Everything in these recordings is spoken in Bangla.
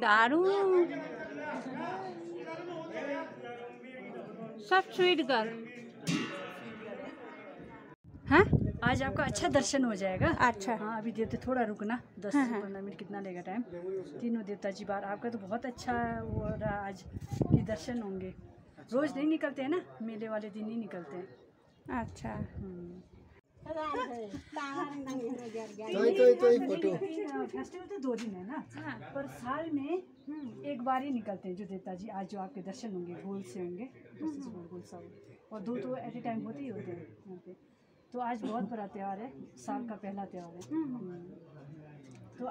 दारुण सब स्वीट गर्ल। हाँ आज आपका अच्छा दर्शन हो जाएगा। अच्छा हाँ अभी देवता थोड़ा रुकना 10 से 15 मिनट कितना लेगा टाइम। तीनों देवता जी बार आपका तो बहुत अच्छा हो रहा आज कि दर्शन होंगे। रोज नहीं निकलते हैं ना, मेले वाले दिन ही निकलते हैं। अच्छा फेस्टिवल तो 2 दिन है ना। हाँ। पर साल में एक बार ही निकलते हैं जो देवता जी आज जो आपके दर्शन होंगे गोल से होंगे गोल सा और 2 तो एट ए टाइम होते ही होते हैं यहाँ पे। तो आज बहुत बड़ा त्यौहार है, साल का पहला त्यौहार है। तो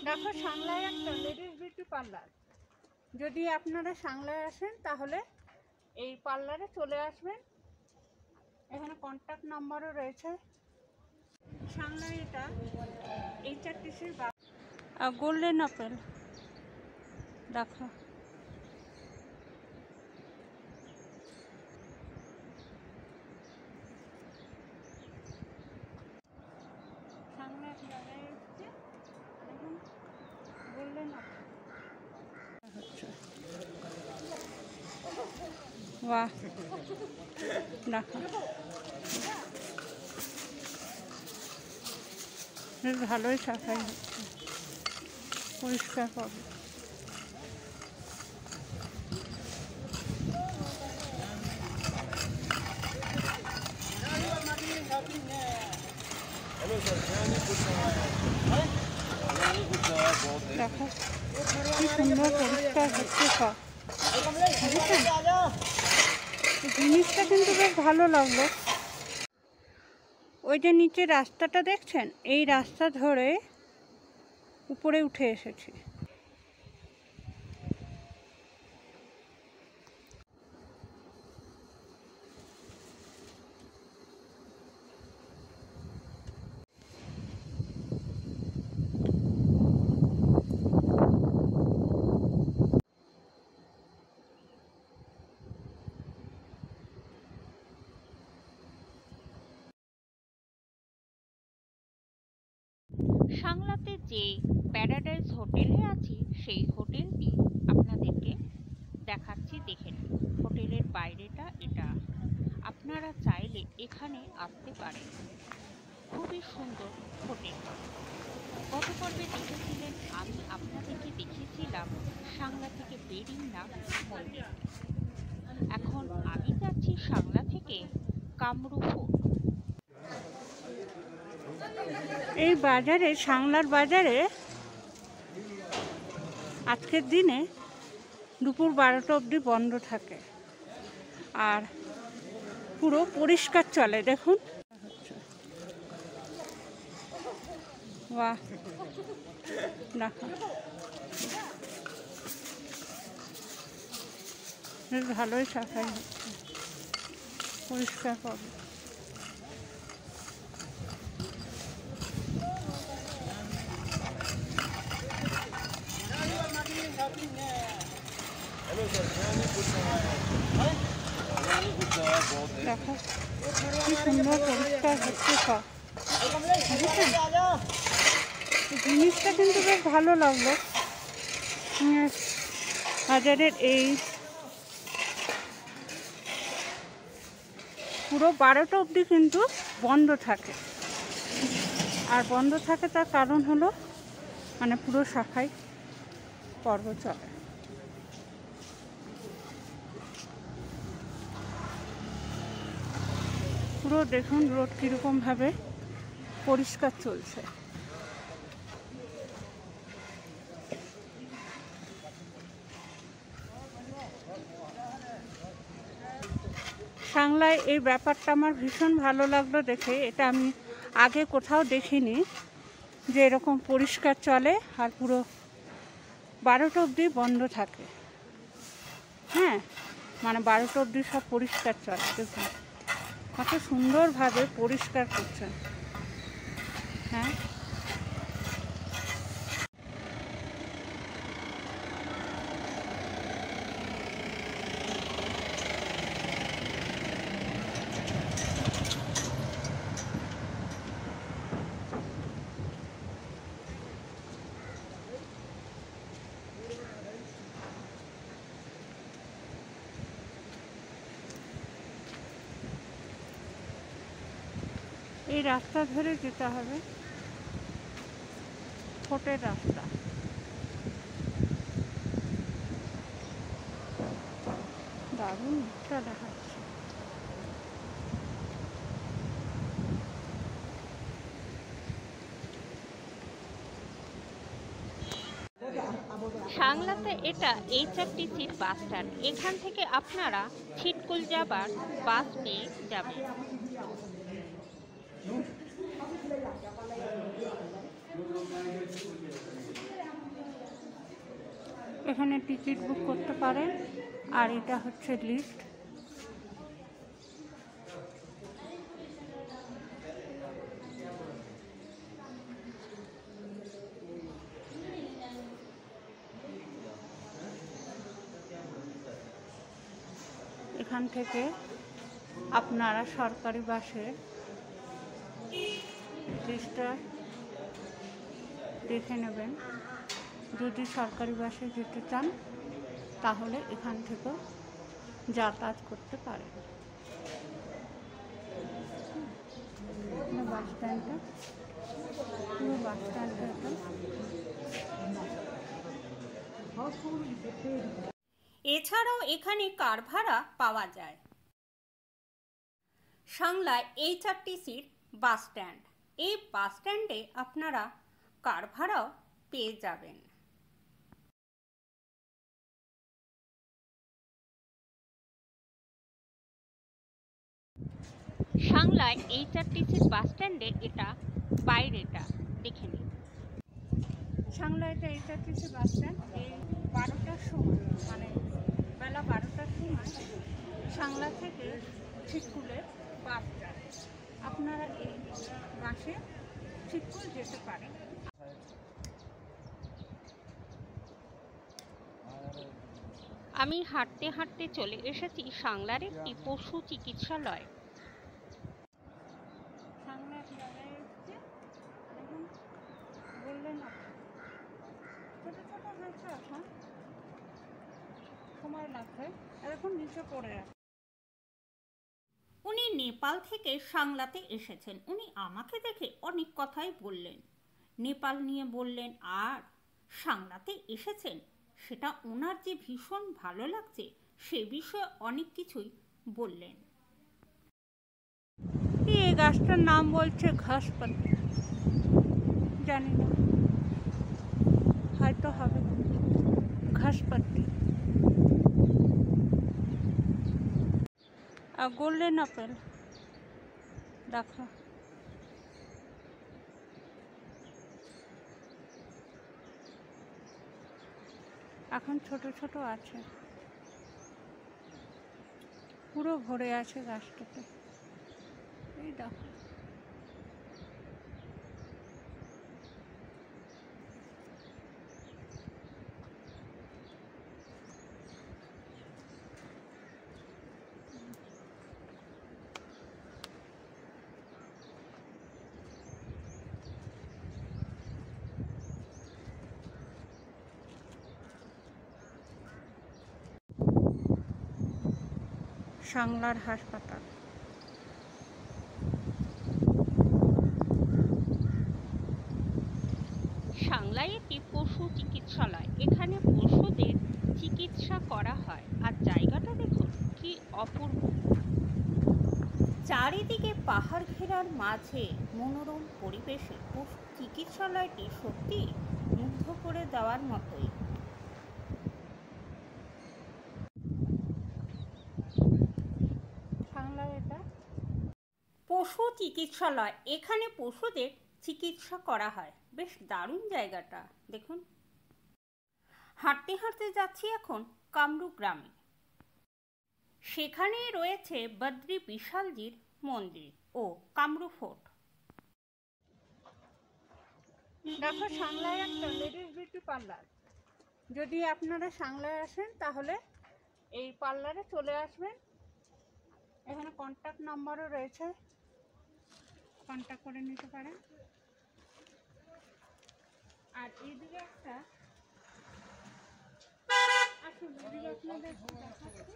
দেখো সাংলায় একটা লেডিস বিউটি পার্লার। যদি আপনারা সাংলায় আসেন তাহলে এই পার্লারে চলে আসবেন। এখানে কন্ট্যাক্ট নাম্বারও রয়েছে। সাংলায় এটা HRTC-র গোল্ডেন আপেল দেখো। সাংলায় জায়গায় এসছে দেখুন গোল্ডেন আপেল। বাহ দেখো বেশ ভালোই সাফাই হচ্ছে, পরিষ্কার পাবে। দেখো কি সুন্দর পরিষ্কার হচ্ছে সব। জিনিসটা কিন্তু বেশ ভালো লাগলো। ওই যে নিচে রাস্তাটা দেখছেন, এই রাস্তা ধরে উপরে উঠে এসেছি। সাংলাতে যে প্যারাডাইস হোটেলে আছি সেই হোটেলটি আপনাদেরকে দেখাচ্ছি, দেখে নিন। হোটেলের বাইরেটা এটা, আপনারা চাইলে এখানে আসতে পারেন। খুবই সুন্দর হোটেল। গত পর্বে দেখেছিলেন আমি আপনাদেরকে দেখিয়েছিলাম সাংলা থেকে বেরিংনাথ মন্দির। এখন আমি যাচ্ছি সাংলা থেকে কামরূপ ফোর্ট। এই বাজারে সাংলার বাজারে আজকের দিনে দুপুর 12টা অবধি বন্ধ থাকে আর পুরো পরিষ্কার চলে। দেখুন বাহ দেখো বেশ ভালোই সাফাই হচ্ছে, পরিষ্কার পাবে। দেখো কি সুন্দর পরিষ্কার হচ্ছে সব। জিনিসটা কিন্তু বেশ ভালো লাগলো। বাজারের এই পুরো 12টা অবধি কিন্তু বন্ধ থাকে, আর বন্ধ থাকে তার কারণ হলো মানে পুরো সাফাই পর্ব চলে। পুরো দেখুন রোড কীরকমভাবে পরিষ্কার চলছে। সাংলায় এই ব্যাপারটা আমার ভীষণ ভালো লাগলো দেখে। এটা আমি আগে কোথাও দেখিনি যে এরকম পরিষ্কার চলে আর পুরো 12টা অবধি বন্ধ থাকে। হ্যাঁ, মানে 12টা অবধি সব পরিষ্কার চলে। দেখুন কত সুন্দরভাবে পরিষ্কার করছেন। হ্যাঁ, এই রাস্তা ধরে যেতে হবে, ফোটের রাস্তা। দারুণ একটা দেখাচ্ছে। সাংলাতে এটা HRTC বাস স্ট্যান্ড। এখান থেকে আপনারা ছিটকুল যাবার বাস পেয়ে যাবেন। এখানে টিকিট বুক করতে পারেন। আর এটা হচ্ছে লিফট। এখান থেকে আপনারা সরকারি বাসে লিস্টটা দেখে নেবেন। যদি সরকারি বাসে যেতে চান তাহলে এখান থেকেও যাতায়াত করতে পারেন। বাস স্ট্যান্ডটা, পুরো বাস স্ট্যান্ডটা এছাড়াও এখানে কার ভাড়া পাওয়া যায়। সাংলায় HRTCর বাস স্ট্যান্ড। এই বাস স্ট্যান্ডে আপনারা কার ভাড়াও পেয়ে যাবেন। সাংলায় HRTCর বাস স্ট্যান্ডে এটা বাইরেটা দেখে নিন। সাংলায় এটা HRTC বাস স্ট্যান্ড। এই 12টার সময়, মানে বেলা 12টার সময় সাংলা থেকে ছিটকুলের বাস যায়। আপনারা এই বাসে ছিটকুল যেতে পারেন। আমি হাঁটতে হাঁটতে চলে এসেছি সাংলার একটি পশু চিকিৎসালয়। সাংলা এক জায়গায় এসছে, দেখুন বললেন ছোট ছোট হয়েছে, এখন সময় লাগবে। এখন নিচে পড়ে আছে। উনি নেপাল থেকে সাংলাতে এসেছেন। উনি আমাকে দেখে অনেক কথাই বললেন, নেপাল নিয়ে বললেন, আর সাংলাতে এসেছেন সেটা ওনার যে ভীষণ ভালো লাগছে সে বিষয়ে অনেক কিছুই বললেন। এই গাছটার নাম বলছে ঘাসপাতি, জানি না, হয়তো হবে ঘাসপাতি। আর গোল্ডেন আপেল দেখো, এখন ছোট ছোট আছে, পুরো ভরে আছে গাছটাতে। এই দেখো, সাংলার হাসপাতাল। সাংলায় একটি পশু চিকিৎসালয়। এখানে পশুদের চিকিৎসা করা হয়। আর জায়গাটা দেখুন কি অপূর্ব। চারিদিকে পাহাড় ঘেরার মাঝে মনোরম পরিবেশে পশু চিকিৎসালয়টি সত্যি মুগ্ধ করে দেওয়ার মতোই। সাংলা পশু চিকিৎসালয়। এখানে পশুদের চিকিৎসা করা হয়। বেশ দারুণ জায়গাটা দেখুন। হাঁটতে হাঁটতে যাচ্ছি এখন কামরূ গ্রামে। সেখানেই রয়েছে বদ্রী বিশালজির মন্দির ও কামরূ ফোর্ট। দেখো সাংলায় একটা লেডিস বিউটি পার্লার। যদি আপনারা সাংলায় আসেন তাহলে এই পার্লারে চলে আসবেন। এখানে কন্ট্যাক্ট নাম্বারও রয়েছে, কন্ট্যাক্ট করে নিতে পারেন। আর এইদিকে একটা আসুন, এদিকে আপনাদের দেখাচ্ছি।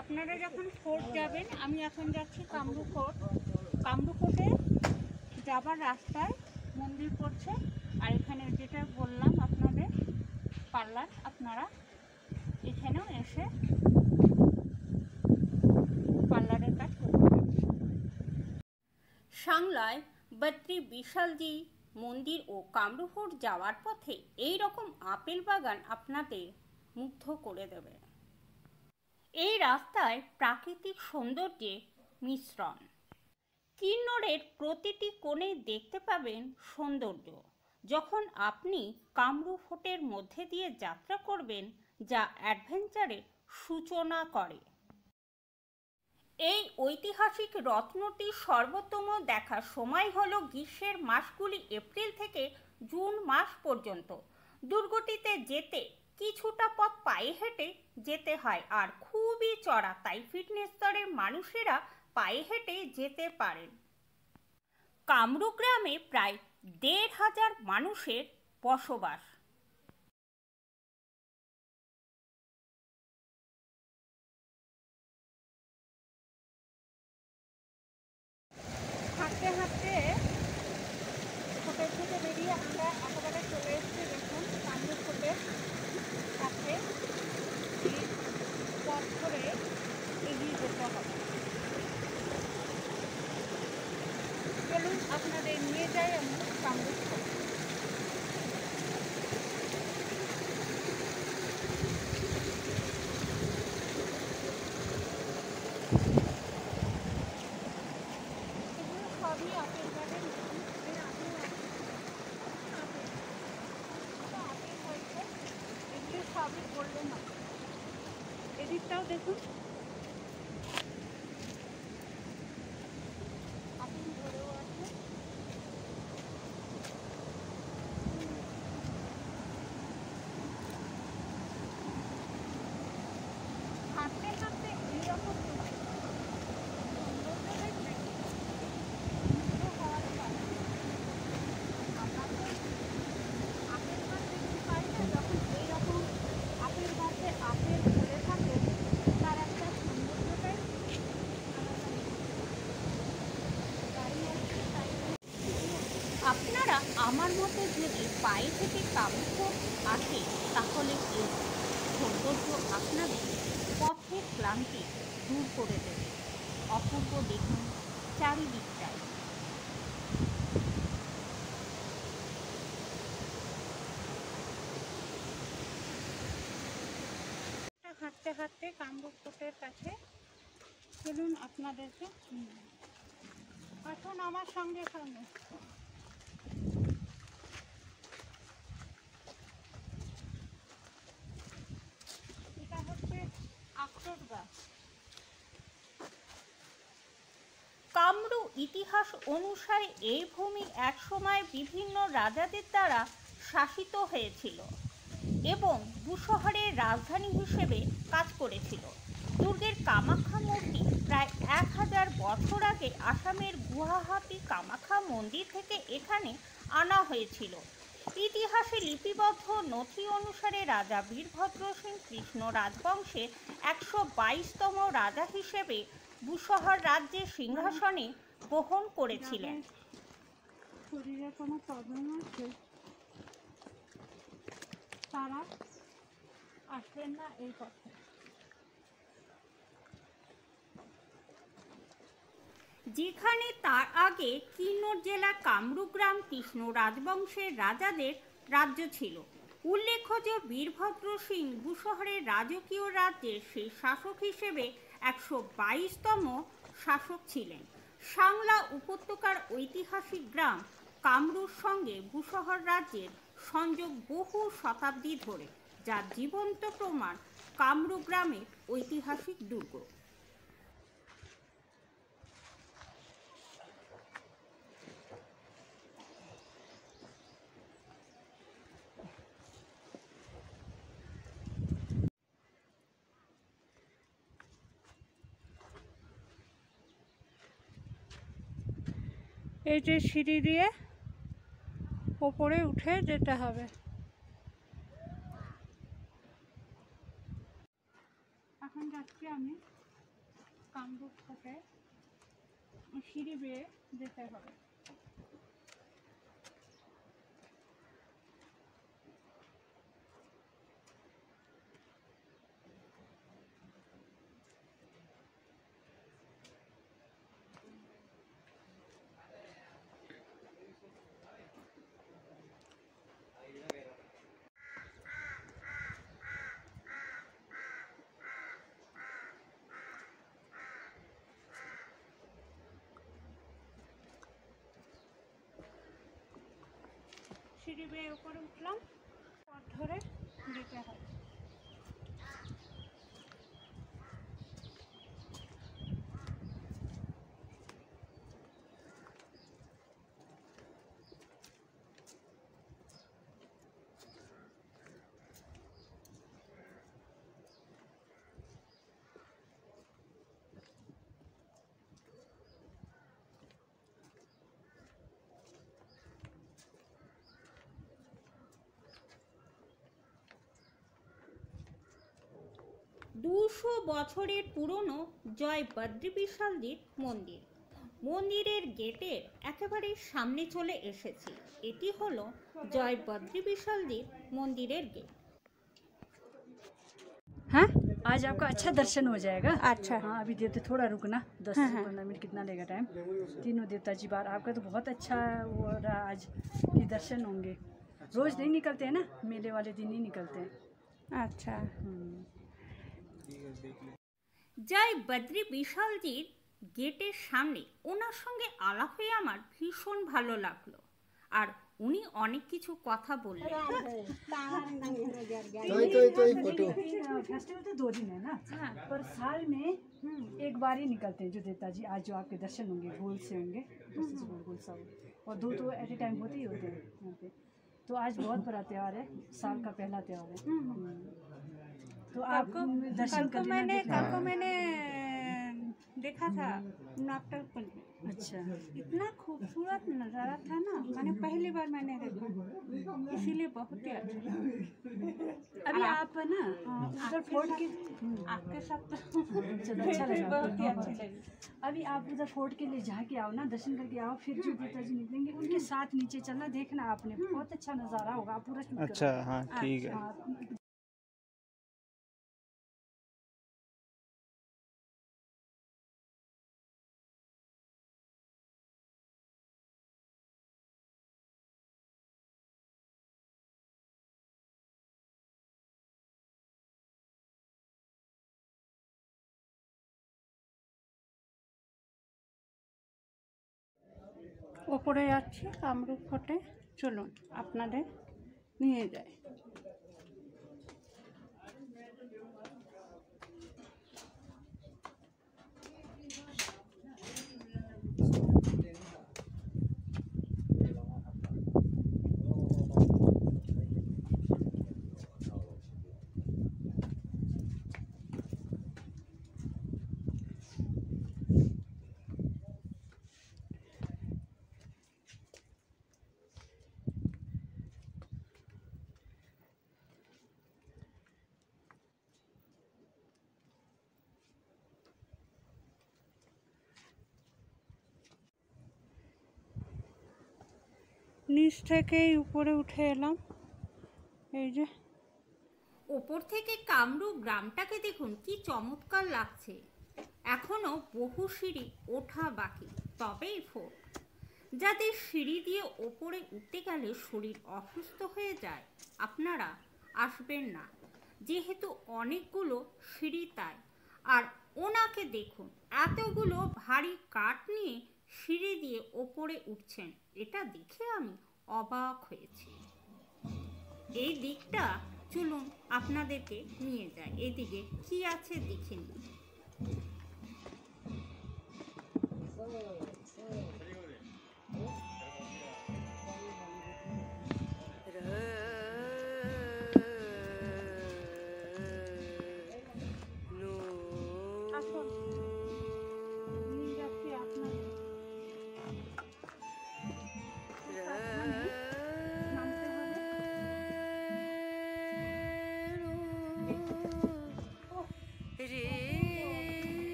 আপনারা যখন ফোর্ট যাবেন, আমি এখন যাচ্ছি কামরূ ফোর্ট। কামরূ ফোর্টে যাবার রাস্তায় মন্দির পড়ছে, আর এখানে যেটা বললাম আপনাদের পার্লার, আপনারা এখানেও এসে পার্লারের কাজ করতে পারেন। সাংলায় বদ্রী বিশালজি মন্দির ও কামরূ ফোর্ট যাওয়ার পথে এই রকম আপেল বাগান আপনাদের মুগ্ধ করে দেবে। এই রাস্তায় প্রাকৃতিক সৌন্দর্যের মিশ্রণ। কিন্নরের প্রতিটি কোণে দেখতে পাবেন সৌন্দর্য। যখন আপনি কামরূ ফোর্টের মধ্যে দিয়ে যাত্রা করবেন, যা অ্যাডভেঞ্চারের সূচনা করে। এই ঐতিহাসিক রত্নটির সর্বোত্তম দেখার সময় হলো গ্রীষ্মের মাসগুলি এপ্রিল থেকে জুন মাস পর্যন্ত। দুর্গটিতে যেতে কিছুটা পথ পায়ে হেঁটে যেতে হয়, আর খুবই চড়া, তাই ফিটনেস স্তরের মানুষেরা পায়ে হেঁটে যেতে পারেন। কামরূ গ্রামে প্রায় ১,৫০০ মানুষের বসবাস। হাঁটতে হাঁটতে হোটেল থেকে বেরিয়ে আমরা একেবারে চলে এসেছি। দেখুন কামরূ ফোর্টের কাছে। এই পথ ধরে এগিয়ে যেতে হবে। চলুন আপনাদের নিয়ে যাই আমি কামরূ ফোর্ট। এগুলো সবই আপেল গার্ডেন। আপেল হয়েছে, এগুলো সবই গোল্ডেন আপেল। এদিকটাও দেখুন, আপেল ধরেও আছে। হাঁটতে হাঁটতে এইরকম সৌন্দর্য দেখলে মুগ্ধ হওয়ার পারে। আমরা তো আপেল গাছ দেখতে পাই না, যখন এইরকম আপেল গাছে আপেল ধরে থাকে তার একটা সৌন্দর্যটাই আলাদা। দাঁড়িয়ে আছে তাই। আপনারা আমার মতো যদি পায়ে হেঁটে কামরূ ফোর্ট আসে, তাহলে এই সৌন্দর্য আপনাদের পথের ক্লান্তি দূর করে দেবে। অপূর্ব দেখুন চারিদিকটায়। হাঁটতে হাঁটতে কামরূ ফোর্টের কাছে। চলুন আপনাদেরকে এখন আমার সঙ্গে সঙ্গে। এটা হচ্ছে আখরোট গাছ। কামরূ ইতিহাস অনুসারে এই ভূমি একসময় বিভিন্ন রাজাদের দ্বারা শাসিত হয়েছিল এবং বুশহরের রাজধানী হিসেবে কাজ করেছিল। দুর্গের কামাখ্যা মূর্তি প্রায় ১,০০০ বছর আগে আসামের গুয়াহাটি কামাখ্যা মন্দির থেকে এখানে আনা হয়েছিল। ইতিহাসে লিপিবদ্ধ নথি অনুসারে রাজা বীরভদ্র সিং কৃষ্ণ রাজবংশের ১২২তম রাজা হিসেবে বুশহর রাজ্যের সিংহাসনে গ্রহণ করেছিলেন। শরীরে কোনো প্রবলেম আছে তারা আসবেন না এই পথে। যেখানে তার আগে কিন্নর জেলার কামরূপ গ্রাম কৃষ্ণ রাজবংশের রাজাদের রাজ্য ছিল। উল্লেখ্য যে বীরভদ্র সিং বুশহরের রাজকীয় রাজ্যের সেই শাসক হিসেবে 122তম শাসক ছিলেন। সাংলা উপত্যকার ঐতিহাসিক গ্রাম কামরূপ সঙ্গে বুশহর রাজ্যের সংযোগ বহু শতাব্দী ধরে, যার জীবন্ত প্রমাণ কামরূপ গ্রামের ঐতিহাসিক দুর্গ। এই যে সিঁড়ি দিয়ে ওপরে উঠে যেতে হবে। এখন যাচ্ছি আমি কামরূপ থেকে, সিঁড়ি বেয়ে যেতে হবে। সিঁড়ি বেয়ে উপরে উঠলাম, পথ ধরে যেতে হবে। দুশো বছরের পুরনো জয় বদ্রী বিশালজির মন্দির। মন্দিরের গেটের একেবারে সামনে চলে এসেছি। এটি হলো জয় বদ্রী বিশালজির মন্দিরের গেট। हाँ आज आपका अच्छा दर्शन हो जाएगा। अच्छा। हाँ अभी देवता थोड़ा रुकना 10-15 मिनट कितना लेगा टाइम। तीनों देवता जी बार आपका तो बहुत अच्छा वो रहा आज कि दर्शन होंगे। रोज नहीं निकलते हैं ना, मेले वाले दिन ही निकलते हैं। আচ্ছা, জয় বদ্রী বিশালজির গেটের সামনে ওনার সঙ্গে আলাপ হয়ে আমার ভীষণ ভালো লাগলো, আর উনি অনেক কিছু কথা বললেন। फेस्टिवल तो 2 दिन है ना, पर साल में एक बार ही निकलते हैं जो देवता जी आज जो आपके दर्शन होंगे गोल से होंगे, गोल सब, और 2 तो एट ए टाइम होते ही होते हैं यहाँ पे। तो आज बहुत बड़ा त्यौहार है, साल का पहला त्यौहार है। तो आप दर्शन कर लेना। कल को मैंने देखा था नागटर पुल में। अच्छा, इतना खूबसूरत नज़ारा था ना, मैंने पहली बार मैंने देखा, इसीलिए बहुत ही अच्छा लगा। अभी आप ना उधर फोर्ट के आपके साथ तो चलो अच्छा लगा, बहुत ही अच्छी लगी। अभी आप उधर फोर्ट के लिए जाके आओ ना, दर्शन करके आओ, फिर जो देवता जी निकलेंगे उनके साथ नीचे चलना, देखना आपने बहुत अच्छा नज़ारा होगा, आप पूरा शूट अच्छा, हाँ ठीक है। ওপরে যাচ্ছি কামরূপ ফোর্টে, চলুন আপনাদের নিয়ে যাই। নিচ থেকেই উপরে উঠে এলাম, এই যে ওপর থেকে কামরূপ গ্রামটাকে দেখুন কি চমৎকার লাগছে। এখনো বহু সিঁড়ি ওঠা বাকি, তবেই ফোর্ট। যাদের সিঁড়ি দিয়ে ওপরে উঠতে গেলে শরীর অসুস্থ হয়ে যায়, আপনারা আসবেন না, যেহেতু অনেকগুলো সিঁড়ি তাই। আর ওনাকে দেখুন, এতগুলো ভারী কাঠ নিয়ে সিঁড়ি দিয়ে ওপরে উঠছেন, এটা দেখে আমি অবাক হয়েছি। এই দিকটা চলুন আপনাদেরকে নিয়ে যায়, এদিকে কি আছে দেখে নিন। আসুন, নিয়ে যাচ্ছি আপনাদের। নামতে হবে।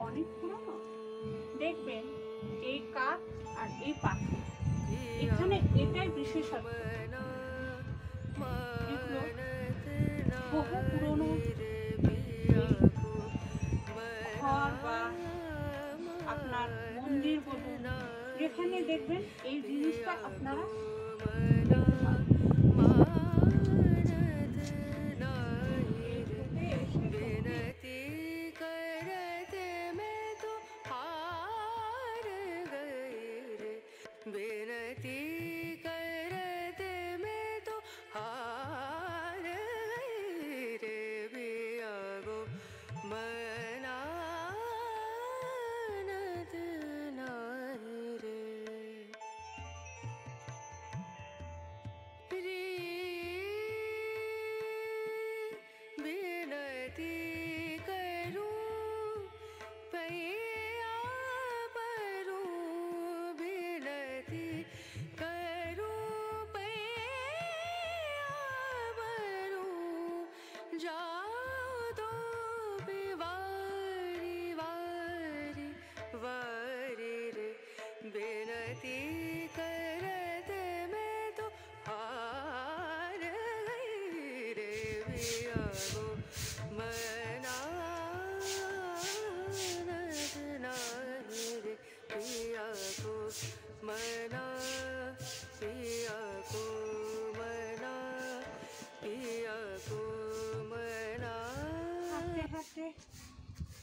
অনেক পুরনো। দেখবেন এই কাঠ আর এই পাখি, এখানে এটাই বিশেষত্ব। এগুলো বহু পুরনো ঘর বা আপনার মন্দির বলুন, যেখানে দেখবেন এই জিনিসটা আপনারা দেখতে পাবেন।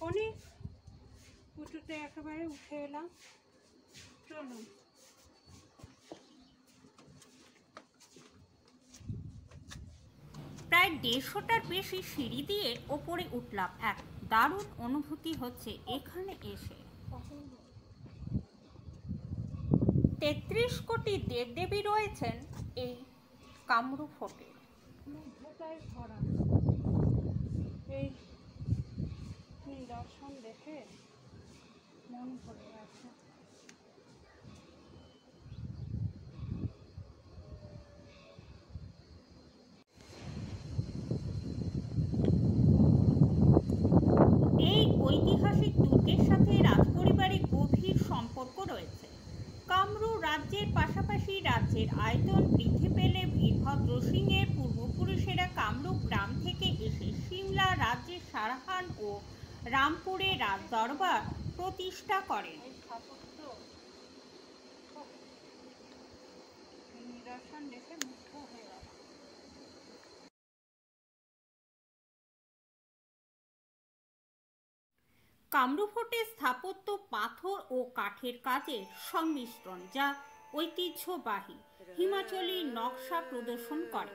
অনেক উঁচুতে একেবারে উঠে এলাম। চলুন, প্রায় 150টার বেশি সিঁড়ি দিয়ে ওপরে উঠলাম। এক দারুণ অনুভূতি হচ্ছে এখানে এসে। 33 কোটি দেবদেবী রয়েছেন এই কামরূপ ফোর্টে। এই দর্শন দেখে মন ভরে গেছে। এই ঐতিহাসিক দুর্গের সাথে রাজপরিবারের গভীর সম্পর্ক রয়েছে। কামরূপ রাজ্যের পাশাপাশি রাজ্যের আয়তন বৃদ্ধি পেলে বীরভদ্র সিংহের পূর্বপুরুষেরা কামরূপ গ্রাম থেকে এসে সিমলা রাজ্যের সারহান ও রামপুরে রাজদরবার প্রতিষ্ঠা করেন। কামরূপ ফোর্টের স্থাপত্য পাথর ও কাঠের কাজের সংমিশ্রণ, যা ঐতিহ্যবাহী হিমাচলী নকশা প্রদর্শন করে।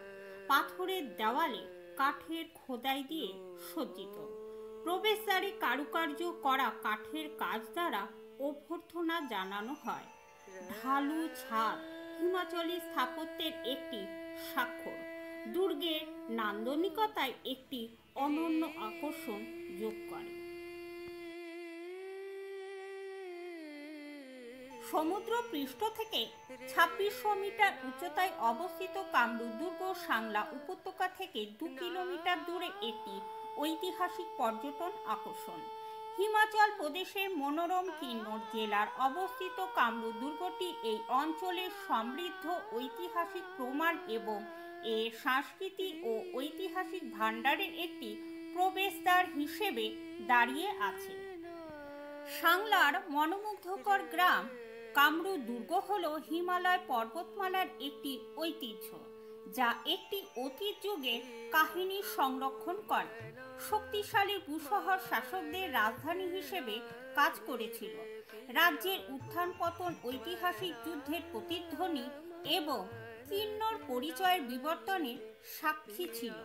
পাথরের দেওয়ালে কাঠের খোদাই দিয়ে সজ্জিত। প্রবেশদ্বারে কারুকার্য করা কাঠের কাজ দ্বারা অভ্যর্থনা জানানো হয়। ঢালু ছাদ হিমাচলী স্থাপত্যের একটি স্বাক্ষর। দুর্গের নান্দনিকতায় একটি অনন্য আকর্ষণ যোগ করে। সমুদ্র পৃষ্ঠ থেকে 2600 মিটার উচ্চতায় অবস্থিত কামরূপ দুর্গ সাংলা উপত্যকা থেকে 2 কিলোমিটার দূরে একটি ঐতিহাসিক পর্যটন আকর্ষণ। হিমাচল প্রদেশের মনোরম কিন্নর জেলার অবস্থিত কামরূপ দুর্গটি এই অঞ্চলের সমৃদ্ধ ঐতিহাসিক প্রমাণ এবং এর সংস্কৃতি ও ঐতিহাসিক ভাণ্ডারের একটি প্রবেশদ্বার হিসেবে দাঁড়িয়ে আছে। সাংলার মনোমুগ্ধকর গ্রাম কামরূপ দুর্গ হল হিমালয় পর্বতমালার একটি ঐতিহ্য, যা একটি অতীত যুগের কাহিনী সংরক্ষণ করে। শক্তিশালী ভূশহর শাসকদের রাজধানী হিসেবে কাজ করেছিল। রাজ্যের উত্থান পতন, ঐতিহাসিক যুদ্ধের প্রতিধ্বনি এবং কিন্নর পরিচয়ের বিবর্তনের সাক্ষী ছিল।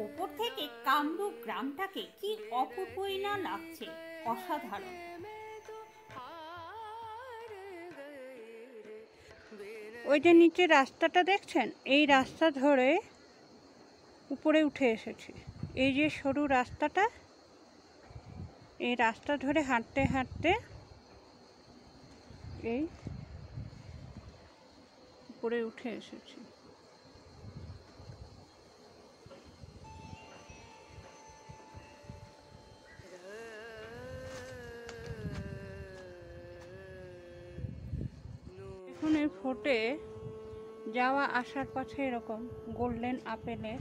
ওপর থেকে কামরূপ গ্রামটাকে কি অপূর্বই না লাগছে, অসাধারণ। ওই যে নিচে রাস্তাটা দেখছেন, এই রাস্তা ধরে উপরে উঠে এসেছে। এই যে সরু রাস্তাটা, এই রাস্তা ধরে হাঁটতে হাঁটতে এই উপরে উঠে এসেছে। এখন এই ফোর্টে যাওয়া আসার পথে এরকম গোল্ডেন আপেলের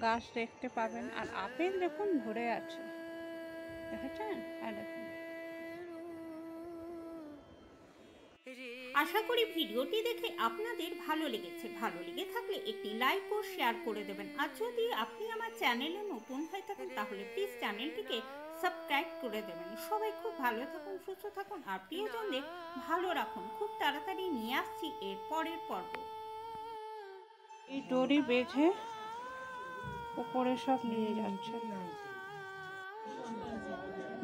গাছ দেখতে পাবেন। আর আপেল দেখুন ধরে আছে, দেখেছেন? আর দেখুন, আশা করি ভিডিওটি দেখে আপনাদের ভালো লেগেছে। ভালো লেগে থাকলে একটি লাইক ও শেয়ার করে দেবেন। আর যদি আপনি আমার চ্যানেলে নতুন হয়ে থাকেন তাহলে প্লিজ চ্যানেলটিকে সাবস্ক্রাইব করে দেবেন। সবাই খুব ভালো থাকুন, সুস্থ থাকুন আর প্রিয়জনদের ভালো রাখুন। খুব তাড়াতাড়ি নিয়ে আসছি এর পরের পর্ব। এই দড়ি বেঁধে উপরে সব নিয়ে যাচ্ছে।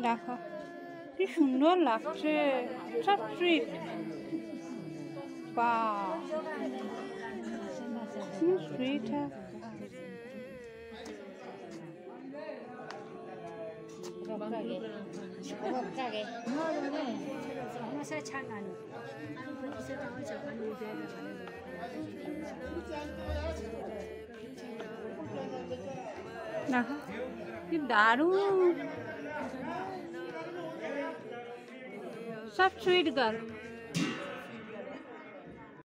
দেখো কি সুন্দর লাগছে, সব স্ট্রিট। বাহ, স্ট্রিট হ্যাঁ। দেখো কি দারুণ, সব সুইট গার্ল।